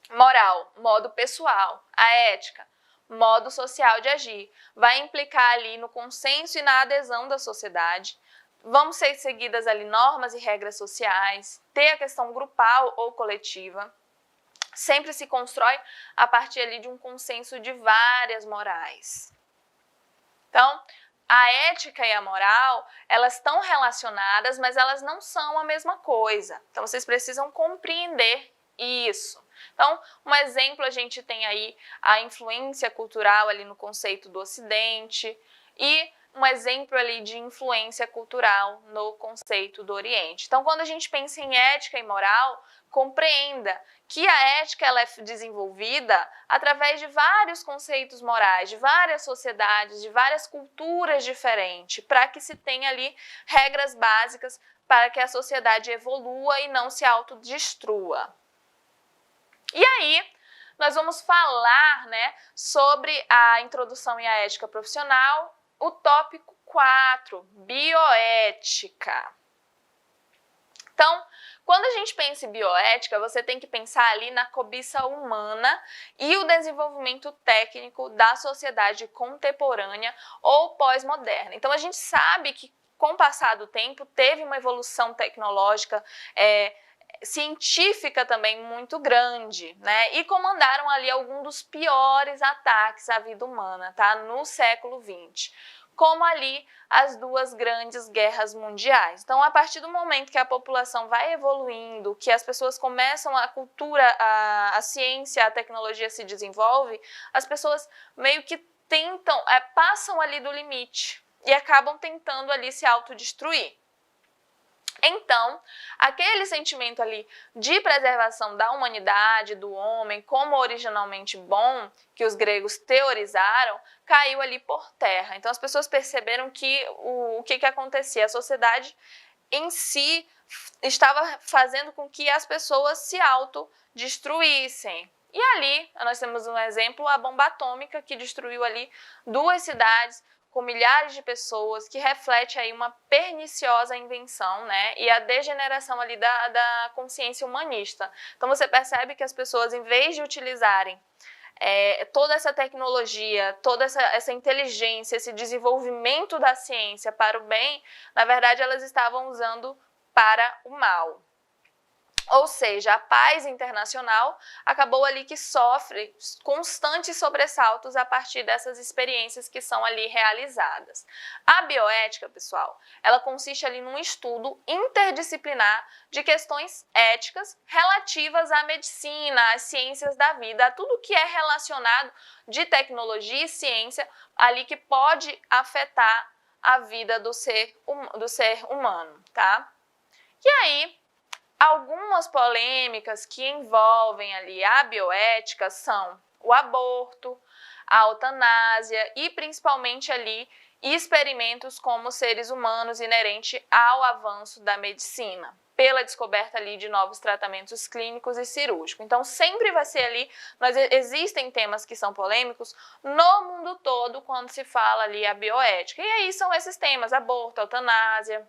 Moral, modo pessoal. A ética, modo social de agir. Vai implicar ali no consenso e na adesão da sociedade. Vão ser seguidas ali normas e regras sociais, ter a questão grupal ou coletiva. Sempre se constrói a partir ali de um consenso de várias morais. Então, a ética e a moral, elas estão relacionadas, mas elas não são a mesma coisa. Então, vocês precisam compreender isso. Então, um exemplo, a gente tem aí a influência cultural ali no conceito do Ocidente e um exemplo ali de influência cultural no conceito do Oriente. Então, quando a gente pensa em ética e moral, compreenda que a ética ela é desenvolvida através de vários conceitos morais, de várias sociedades, de várias culturas diferentes, para que se tenha ali regras básicas para que a sociedade evolua e não se autodestrua. E aí, nós vamos falar, né, sobre a introdução e a ética profissional, o tópico 4, bioética. Então, quando a gente pensa em bioética, você tem que pensar ali na cobiça humana e o desenvolvimento técnico da sociedade contemporânea ou pós-moderna. Então, a gente sabe que, com o passar do tempo, teve uma evolução tecnológica, científica também muito grande, né? E comandaram ali alguns dos piores ataques à vida humana, tá? No século XX, como ali as duas grandes guerras mundiais. Então, a partir do momento que a população vai evoluindo, que as pessoas começam a cultura, a ciência, a tecnologia se desenvolve, as pessoas meio que tentam, passam ali do limite e acabam tentando ali se autodestruir. Então, aquele sentimento ali de preservação da humanidade, do homem, como originalmente bom, que os gregos teorizaram, caiu ali por terra. Então, as pessoas perceberam que o que acontecia? A sociedade em si estava fazendo com que as pessoas se autodestruíssem. E ali, nós temos um exemplo, a bomba atômica, que destruiu ali 2 cidades, com milhares de pessoas, que reflete aí uma perniciosa invenção, né? E a degeneração ali da consciência humanista. Então, você percebe que as pessoas, em vez de utilizarem toda essa tecnologia, toda essa inteligência, esse desenvolvimento da ciência para o bem, na verdade, elas estavam usando para o mal. Ou seja, a paz internacional acabou ali que sofre constantes sobressaltos a partir dessas experiências que são ali realizadas. A bioética, pessoal, ela consiste ali num estudo interdisciplinar de questões éticas relativas à medicina, às ciências da vida, a tudo que é relacionado de tecnologia e ciência ali que pode afetar a vida do ser humano, tá? E aí, Algumas polêmicas que envolvem ali a bioética são o aborto, a eutanásia e principalmente ali experimentos como seres humanos inerente ao avanço da medicina, pela descoberta ali de novos tratamentos clínicos e cirúrgicos. Então sempre vai ser ali, existem temas que são polêmicos no mundo todo quando se fala ali a bioética. E aí são esses temas, aborto, eutanásia,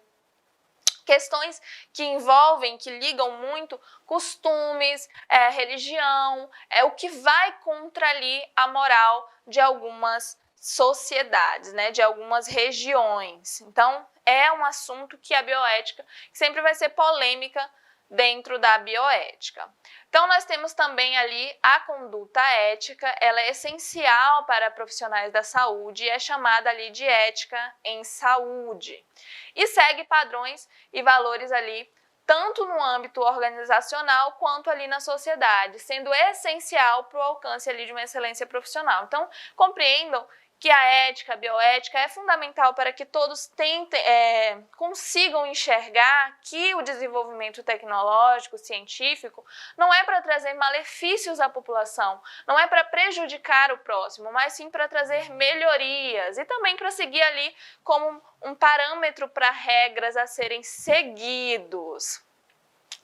questões que envolvem, que ligam muito costumes, religião, o que vai contra ali a moral de algumas sociedades, né, de algumas regiões. Então, é um assunto que a bioética sempre vai ser polêmica dentro da bioética. Então, nós temos também ali a conduta ética, ela é essencial para profissionais da saúde e é chamada ali de ética em saúde. E segue padrões e valores ali, tanto no âmbito organizacional quanto ali na sociedade, sendo essencial para o alcance ali de uma excelência profissional. Então, compreendam que a ética, a bioética é fundamental para que todos consigam enxergar que o desenvolvimento tecnológico, científico, não é para trazer malefícios à população, não é para prejudicar o próximo, mas sim para trazer melhorias e também para seguir ali como um parâmetro para regras a serem seguidos.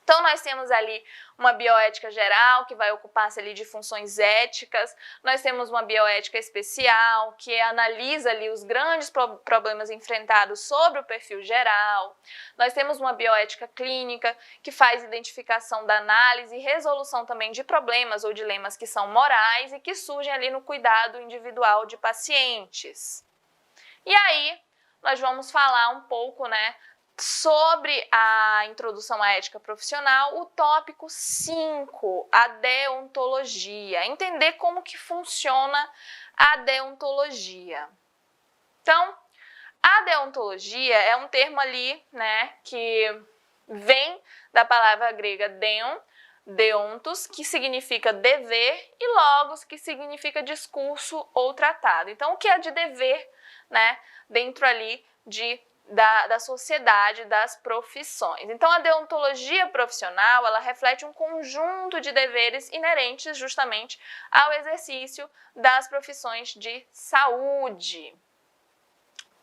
Então, nós temos ali uma bioética geral, que vai ocupar-se ali de funções éticas, nós temos uma bioética especial, que analisa ali os grandes problemas enfrentados sobre o perfil geral, nós temos uma bioética clínica, que faz identificação da análise e resolução também de problemas ou dilemas que são morais e que surgem ali no cuidado individual de pacientes. E aí, nós vamos falar um pouco, né, sobre a introdução à ética profissional, o tópico 5, a deontologia. Entender como que funciona a deontologia. Então, a deontologia é um termo ali, né, que vem da palavra grega deontos, que significa dever, e logos, que significa discurso ou tratado. Então, o que é de dever, né, dentro ali da sociedade, das profissões. Então, a deontologia profissional, ela reflete um conjunto de deveres inerentes justamente ao exercício das profissões de saúde.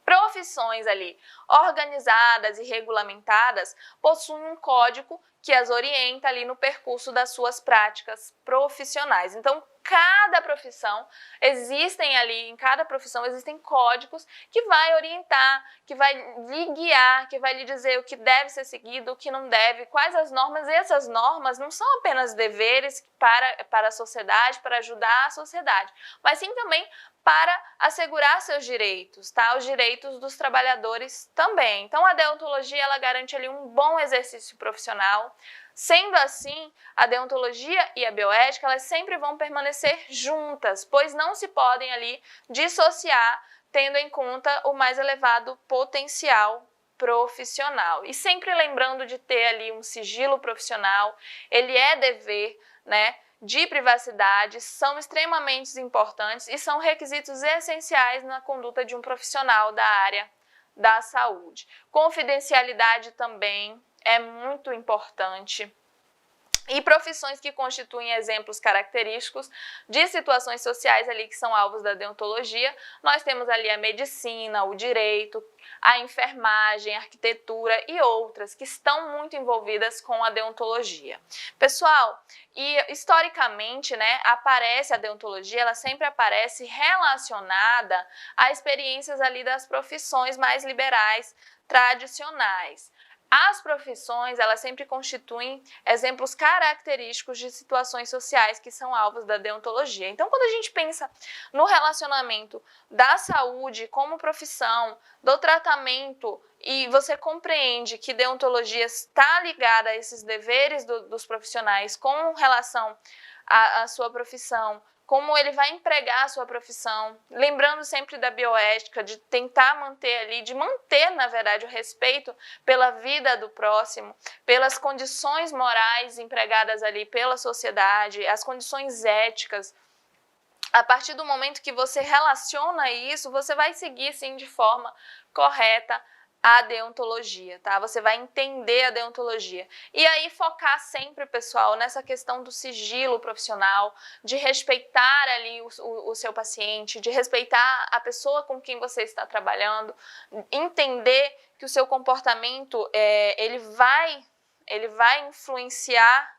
Profissões ali organizadas e regulamentadas possuem um código que as orienta ali no percurso das suas práticas profissionais. Então, cada profissão, em cada profissão existem códigos que vai orientar, que vai lhe guiar, que vai lhe dizer o que deve ser seguido, o que não deve, quais as normas. E essas normas não são apenas deveres para a sociedade, para ajudar a sociedade, mas sim também para assegurar seus direitos, tá? Os direitos dos trabalhadores também. Então, a deontologia, ela garante ali um bom exercício profissional. Sendo assim, a deontologia e a bioética, elas sempre vão permanecer juntas, pois não se podem ali dissociar, tendo em conta o mais elevado potencial profissional. E sempre lembrando de ter ali um sigilo profissional, ele é dever, né, de privacidade, são extremamente importantes e são requisitos essenciais na conduta de um profissional da área da saúde. Confidencialidade também é muito importante. E profissões que constituem exemplos característicos de situações sociais ali que são alvos da deontologia, nós temos ali a medicina, o direito, a enfermagem, a arquitetura e outras que estão muito envolvidas com a deontologia. Pessoal, e historicamente, né, aparece a deontologia, ela sempre aparece relacionada a experiências ali das profissões mais liberais, tradicionais. As profissões, elas sempre constituem exemplos característicos de situações sociais que são alvos da deontologia. Então, quando a gente pensa no relacionamento da saúde como profissão, do tratamento, e você compreende que deontologia está ligada a esses deveres dos profissionais com relação à sua profissão, como ele vai empregar a sua profissão, lembrando sempre da bioética, de tentar manter ali, de manter, na verdade, o respeito pela vida do próximo, pelas condições morais empregadas ali pela sociedade, as condições éticas. A partir do momento que você relaciona isso, você vai seguir, sim, de forma correta a deontologia, tá? Você vai entender a deontologia. E aí focar sempre, pessoal, nessa questão do sigilo profissional, de respeitar ali o seu paciente, de respeitar a pessoa com quem você está trabalhando, entender que o seu comportamento, ele vai influenciar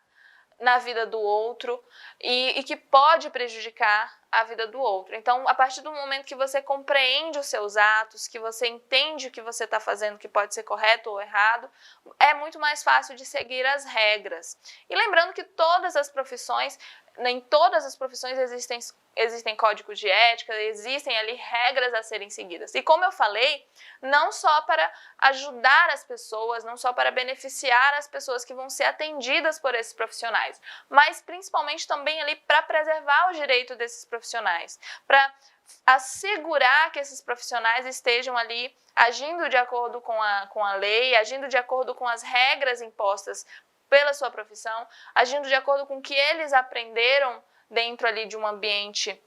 na vida do outro e que pode prejudicar a vida do outro. Então, a partir do momento que você compreende os seus atos, que você entende o que você está fazendo, que pode ser correto ou errado, é muito mais fácil de seguir as regras. E lembrando que em todas as profissões existem códigos de ética, existem ali regras a serem seguidas. E como eu falei, não só para ajudar as pessoas, não só para beneficiar as pessoas que vão ser atendidas por esses profissionais, mas principalmente também ali para preservar o direito desses profissionais, para assegurar que esses profissionais estejam ali agindo de acordo com a lei, agindo de acordo com as regras impostas pela sua profissão, agindo de acordo com o que eles aprenderam dentro ali de um ambiente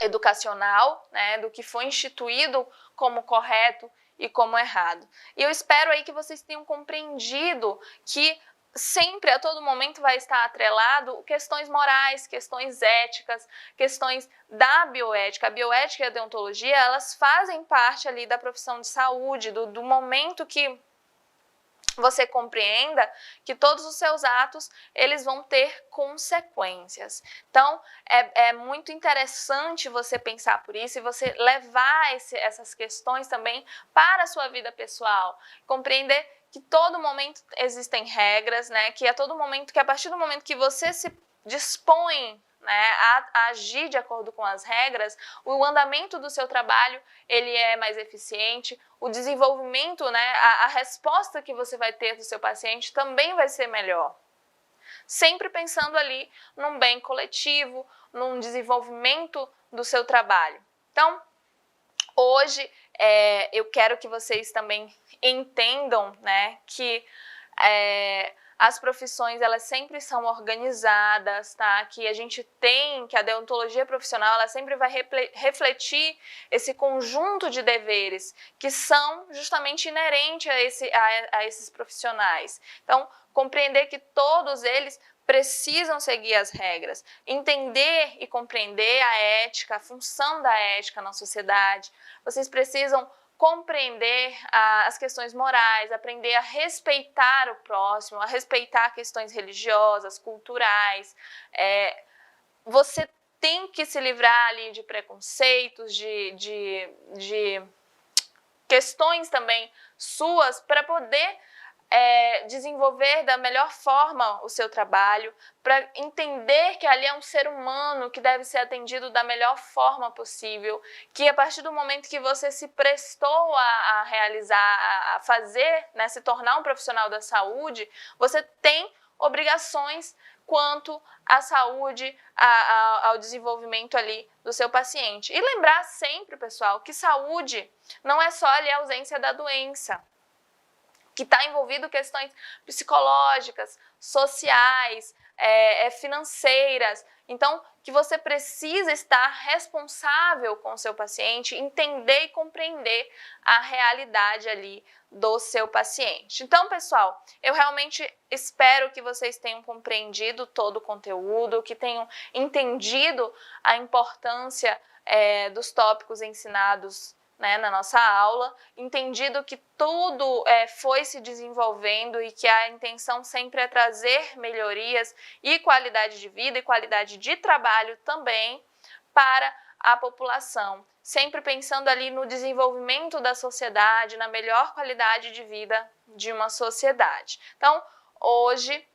educacional, né, do que foi instituído como correto e como errado. E eu espero aí que vocês tenham compreendido que sempre, a todo momento, vai estar atrelado questões morais, questões éticas, questões da bioética. A bioética e a deontologia, elas fazem parte ali da profissão de saúde, do momento que você compreenda que todos os seus atos, eles vão ter consequências. Então, é muito interessante você pensar por isso e você levar essas questões também para a sua vida pessoal. Compreender que todo momento existem regras, né? Que a partir do momento que você se dispõe, né, a agir de acordo com as regras, o andamento do seu trabalho ele é mais eficiente, o desenvolvimento, né, a resposta que você vai ter do seu paciente também vai ser melhor. Sempre pensando ali num bem coletivo, num desenvolvimento do seu trabalho. Então, hoje eu quero que vocês também entendam, né, que as profissões, elas sempre são organizadas, tá? Que a deontologia profissional, ela sempre vai refletir esse conjunto de deveres que são justamente inerentes a esses profissionais. Então, compreender que todos eles precisam seguir as regras, entender e compreender a ética, a função da ética na sociedade. Vocês precisam compreender as questões morais, aprender a respeitar o próximo, a respeitar questões religiosas, culturais. Você tem que se livrar ali de preconceitos, de questões também suas para poder desenvolver da melhor forma o seu trabalho, para entender que ali é um ser humano que deve ser atendido da melhor forma possível, que a partir do momento que você se prestou a realizar, a fazer, né, se tornar um profissional da saúde, você tem obrigações quanto à saúde, ao desenvolvimento ali do seu paciente. E lembrar sempre, pessoal, que saúde não é só ali a ausência da doença, que está envolvido questões psicológicas, sociais, financeiras. Então, que você precisa estar responsável com o seu paciente, entender e compreender a realidade ali do seu paciente. Então, pessoal, eu realmente espero que vocês tenham compreendido todo o conteúdo, que tenham entendido a importância dos tópicos ensinados, né, na nossa aula, entendido que tudo foi se desenvolvendo e que a intenção sempre é trazer melhorias e qualidade de vida e qualidade de trabalho também para a população, sempre pensando ali no desenvolvimento da sociedade, na melhor qualidade de vida de uma sociedade. Então, hoje